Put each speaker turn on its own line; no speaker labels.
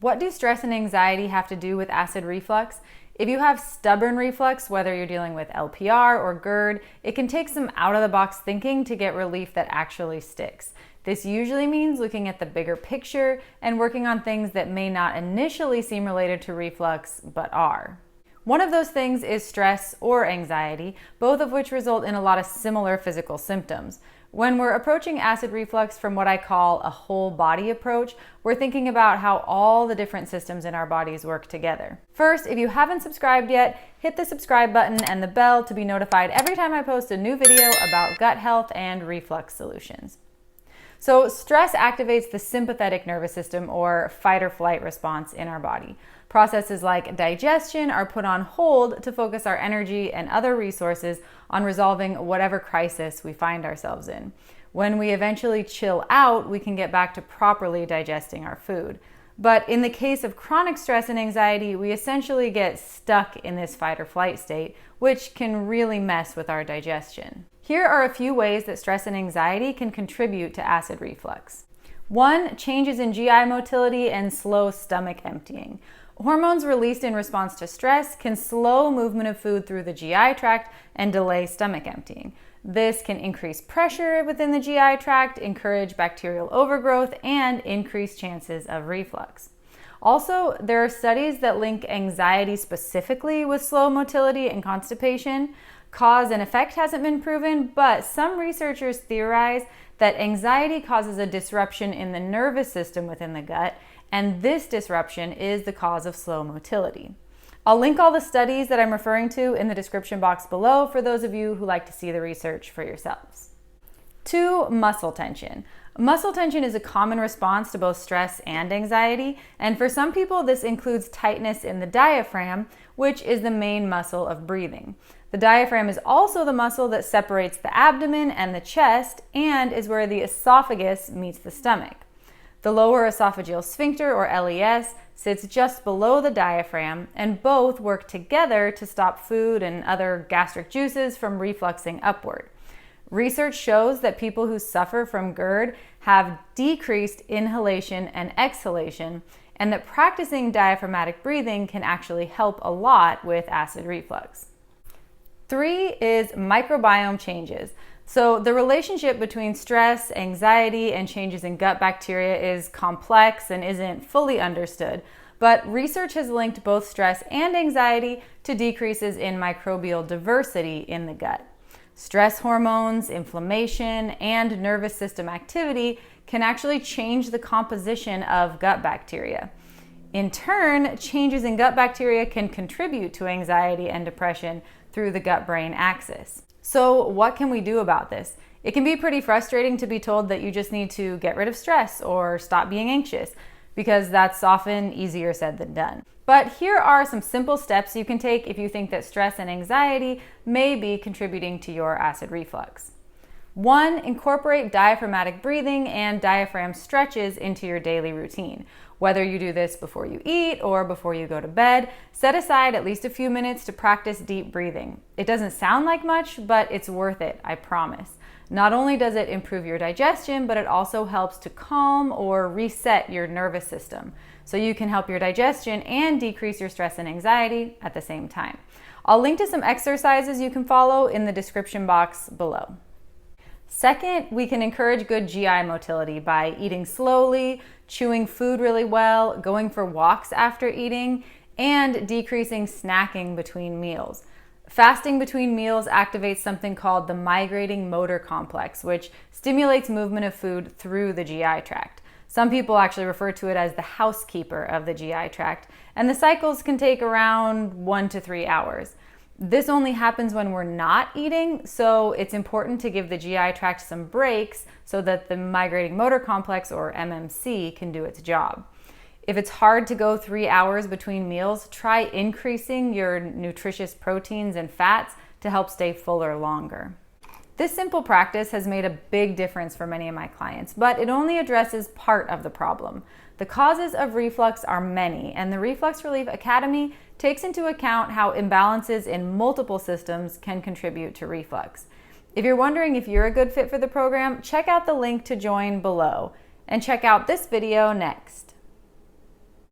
What do stress and anxiety have to do with acid reflux? If you have stubborn reflux, whether you're dealing with LPR or GERD, it can take some out-of-the-box thinking to get relief that actually sticks. This usually means looking at the bigger picture and working on things that may not initially seem related to reflux, but are. One of those things is stress or anxiety, both of which result in a lot of similar physical symptoms. When we're approaching acid reflux from what I call a whole body approach, we're thinking about how all the different systems in our bodies work together. First, if you haven't subscribed yet, hit the subscribe button and the bell to be notified every time I post a new video about gut health and reflux solutions. So stress activates the sympathetic nervous system or fight or flight response in our body. Processes like digestion are put on hold to focus our energy and other resources on resolving whatever crisis we find ourselves in. When we eventually chill out, we can get back to properly digesting our food. But in the case of chronic stress and anxiety, we essentially get stuck in this fight or flight state, which can really mess with our digestion. Here are a few ways that stress and anxiety can contribute to acid reflux. 1. Changes in GI motility and slow stomach emptying. Hormones released in response to stress can slow movement of food through the GI tract and delay stomach emptying. This can increase pressure within the GI tract, encourage bacterial overgrowth, and increase chances of reflux. Also, there are studies that link anxiety specifically with slow motility and constipation. Cause and effect hasn't been proven, but some researchers theorize that anxiety causes a disruption in the nervous system within the gut, and this disruption is the cause of slow motility. I'll link all the studies that I'm referring to in the description box below for those of you who like to see the research for yourselves. 2. Muscle tension. Muscle tension is a common response to both stress and anxiety, and for some people this includes tightness in the diaphragm, which is the main muscle of breathing. The diaphragm is also the muscle that separates the abdomen and the chest and is where the esophagus meets the stomach. The lower esophageal sphincter, or LES, sits just below the diaphragm, and both work together to stop food and other gastric juices from refluxing upward. Research shows that people who suffer from GERD have decreased inhalation and exhalation, and that practicing diaphragmatic breathing can actually help a lot with acid reflux. 3 is microbiome changes. So the relationship between stress, anxiety, and changes in gut bacteria is complex and isn't fully understood, but research has linked both stress and anxiety to decreases in microbial diversity in the gut. Stress hormones, inflammation, and nervous system activity can actually change the composition of gut bacteria. In turn, changes in gut bacteria can contribute to anxiety and depression through the gut-brain axis. So what can we do about this? It can be pretty frustrating to be told that you just need to get rid of stress or stop being anxious, because that's often easier said than done. But here are some simple steps you can take if you think that stress and anxiety may be contributing to your acid reflux. 1. Incorporate diaphragmatic breathing and diaphragm stretches into your daily routine. Whether you do this before you eat or before you go to bed, set aside at least a few minutes to practice deep breathing. It doesn't sound like much, but it's worth it, I promise. Not only does it improve your digestion, but it also helps to calm or reset your nervous system, so you can help your digestion and decrease your stress and anxiety at the same time. I'll link to some exercises you can follow in the description box below. 2nd, we can encourage good GI motility by eating slowly, chewing food really well, going for walks after eating, and decreasing snacking between meals. Fasting between meals activates something called the migrating motor complex, which stimulates movement of food through the GI tract. Some people actually refer to it as the housekeeper of the GI tract, and the cycles can take around 1 to 3 hours. This only happens when we're not eating, so it's important to give the GI tract some breaks so that the migrating motor complex, or MMC, can do its job. If it's hard to go 3 hours between meals, try increasing your nutritious proteins and fats to help stay fuller longer. This simple practice has made a big difference for many of my clients, but it only addresses part of the problem. The causes of reflux are many, and the Reflux Relief Academy takes into account how imbalances in multiple systems can contribute to reflux. If you're wondering if you're a good fit for the program, check out the link to join below, and check out this video next.